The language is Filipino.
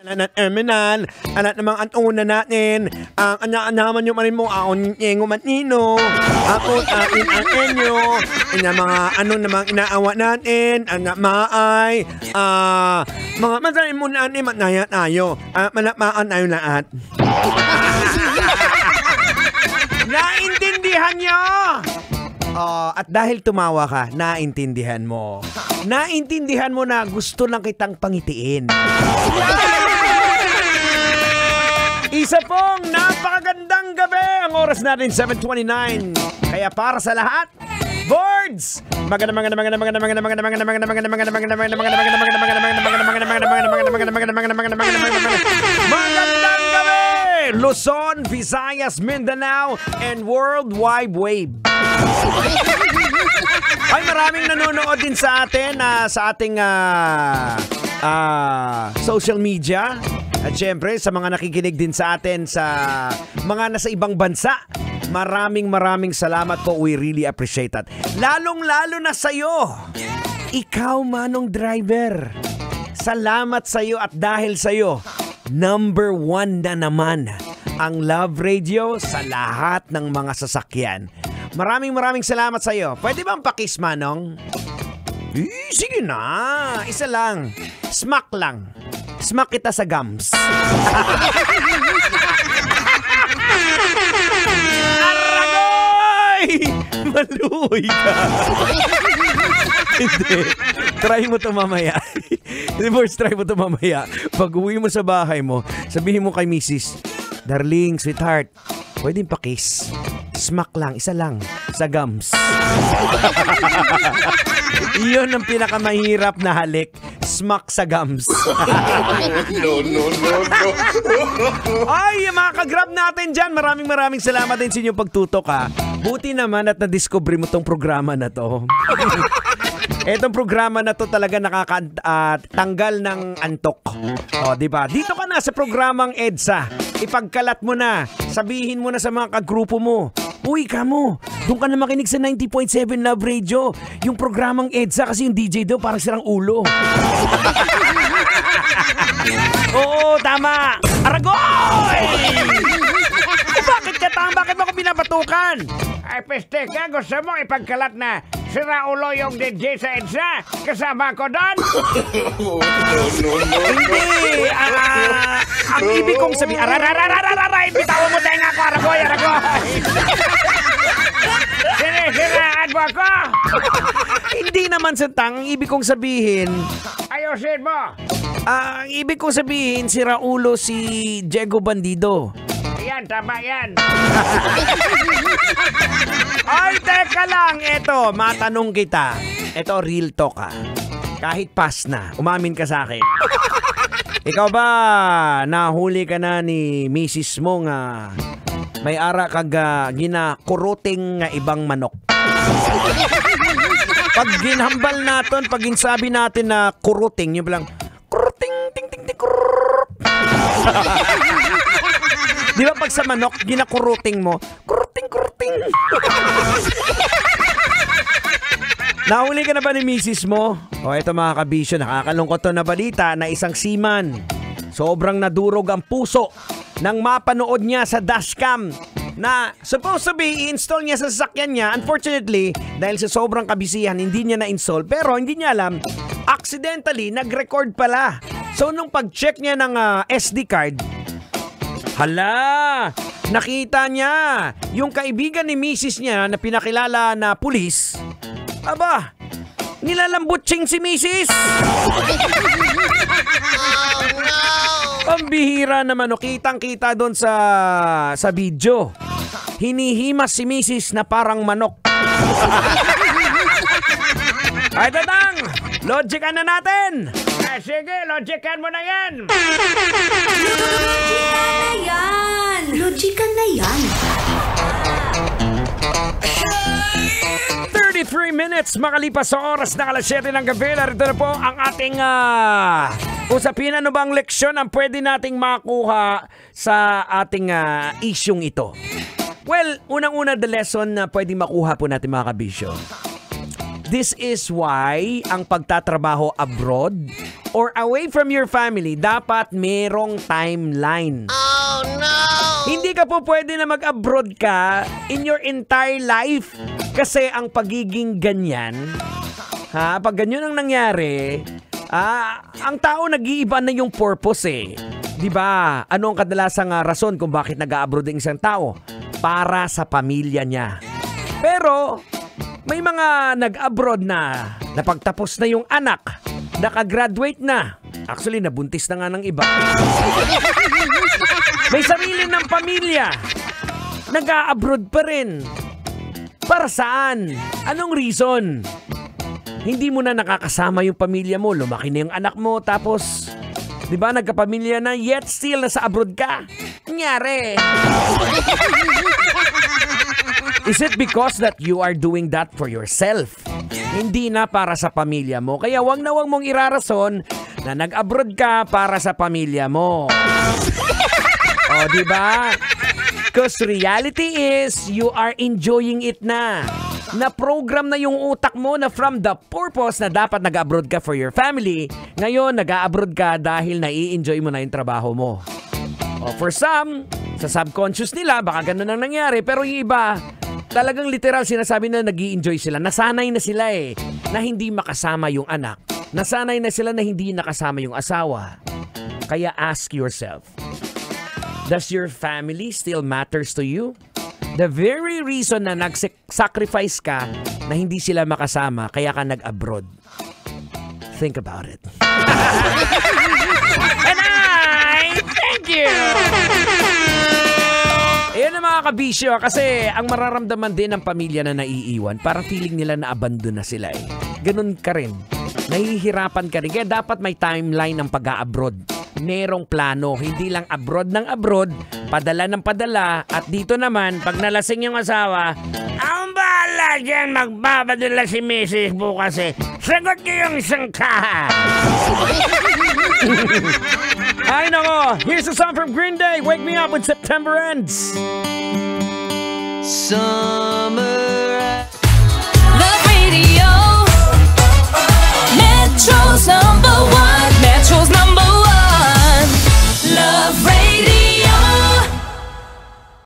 Anak emenan, anak namang antuna natin, ang naman yung marin mo, aon yung matnino, ako atin ang enyo, mga ano namang inaawa natin, anak maay, mga masayin mo natin, matnaya tayo, malapaan tayo lahat. Naintindihan nyo! At dahil tumawa ka, naintindihan mo. Naintindihan mo na gusto lang kitang pangitiin. Isa pong napakagandang gabi. Ang oras natin 7:29. Kaya para sa lahat, boards! Magandang gabi! Luzon, Visayas, Mindanao, and World Wide Web. Ay, maraming nanonood din sa atin sa ating social media. At syempre, sa mga nakikinig din sa atin sa mga nasa ibang bansa, maraming salamat po. We really appreciate that. Lalong-lalo na sa'yo. Ikaw, manong driver. Salamat sa'yo at dahil sa'yo, number 1 na naman ang Love Radio sa lahat ng mga sasakyan. Maraming salamat sa'yo. Pwede bang pakis, manong? Sige na. Isa lang. Smack lang. Smack kita sa gums. Aragoy! Maluhoy ka. Hindi. Try mo ito mamaya. Try mo ito mamaya. Pag uwi mo sa bahay mo, sabihin mo kay Mrs. Darling, sweetheart, pwedeng pakis. Smack lang, isa lang, sa gums. Iyon ang pinakamahirap na halik. Smack sa gums. No. Ay, mga ka-grab natin dyan. Maraming salamat din sa inyong pagtutok, ha. Buti naman at na-discover mo tong programa na to. Etong programa na to talaga nakakatanggal ng antok. O, diba? Dito ka na sa programang EDSA. Ipagkalat mo na. Sabihin mo na sa mga kagrupo mo. Uy, kamo, doon ka na makinig sa 90.7 Love Radio. Yung programang EDSA kasi yung DJ daw parang sirang ulo. Oo, tama. Aragoy! Bakit mo ako binabatukan? Ay, peste ka, gusto mo ipagkalat na sira ulo yung DJ sa EDSA? Kasama ko doon? Hindi. Ang ibig kong sabihin, bitawan mo tayo nga ako, Aragoy. Siniraan mo ako? Hindi naman sa ang ibig kong sabihin, Ayusin mo. ang ibig kong sabihin, sira ulo si Diego Bandido. Yan, tama yan. Ay, teka lang. Eto, matanong kita. Eto, real talk, ha. Kahit pass na, umamin ka sa akin. Ikaw ba, nahuli ka na ni Mrs. mo nga may ara kag ginakuruting nga ibang manok? Pag ginhambal natin, pag ginsabi natin na kuruting, yung bilang kuruting, ting, ting, ting, kurut. Di ba pag sa manok, ginakuruting mo, kuruting. Nahuli ka na ba ni misis mo? O eto mga kabisyo, nakakalungkot to na balita na isang seaman. Sobrang nadurog ang puso nang mapanood niya sa dashcam na supposed to be i-install niya sa sasakyan niya. Unfortunately, dahil sa sobrang kabisihan, hindi niya na-install. Pero hindi niya alam, accidentally, nag-record pala. So nung pag-check niya ng SD card, hala, nakita niya yung kaibigan ni misis niya na pinakilala na pulis. Aba, nilalambutsing si misis. Pambihira naman, kitang-kita doon sa video. Hinihimas si misis na parang manok. Ay, tatang, logican na natin. Sige, logican mo na yan. Logican na yan. 33 minutes makalipas sa oras na alas 7 ng gabi. Narito na po ang ating usapin. Ano bang leksyon ang pwede nating makuha sa ating isyong ito? Well, unang-una the lesson na pwede makuha po natin mga kabisyo. This is why ang pagtatrabaho abroad or away from your family, dapat merong timeline. Oh no! Hindi ka po pwede na mag-abroad ka in your entire life. Kasi ang pagiging ganyan, pag ganyan ang nangyari, ang tao nag-iiba na yung purpose eh. 'Di ba? Ano ang kadalasang rason kung bakit nag-abroad ang isang tao? Para sa pamilya niya. Pero may mga nag-abroad na napagtapos na yung anak, nakagraduate na. Actually, nabuntis na nga ng iba. May sarili ng pamilya, nag-abroad pa rin. Para saan? Anong reason? Hindi mo na nakakasama yung pamilya mo, lumaki na yung anak mo, tapos, di ba, nagkapamilya na, yet still nasa abroad ka? Nangyari. Is it because that you are doing that for yourself? Hindi na para sa pamilya mo. Kaya wag mong irarason na nag-abroad ka para sa pamilya mo. O, di ba? Because reality is, you are enjoying it na. Na-program na yung utak mo na from the purpose na dapat nag-abroad ka for your family, ngayon nag-abroad ka dahil nai-enjoy mo na yung trabaho mo. O, for some, sa subconscious nila, baka ganun ang nangyari. Pero yung iba, talagang literal sinasabi na nag-i-enjoy sila. Nasanay na sila na hindi makasama yung anak. Nasanay na sila na hindi nakasama yung asawa. Kaya ask yourself, does your family still matters to you? The very reason na nag-sacrifice ka na hindi sila makasama, kaya ka nag-abroad. Think about it. And I thank you! Ayan ang mga kabisyo, kasi ang mararamdaman din ng pamilya na naiiwan, parang feeling nila na abandon na sila eh. Ganun ka rin. Nahihirapan ka rin. Kaya dapat may timeline ng pag-a-abroad. Merong plano. Hindi lang abroad ng abroad, padala ng padala, at dito naman, pag nalasing yung asawa, ang bahala dyan, magpapadala si Mrs. bukas eh. Sagot niyo yung isang kaha. Ay nako, here's a song from Green Day, Wake Me Up When September Ends. Summer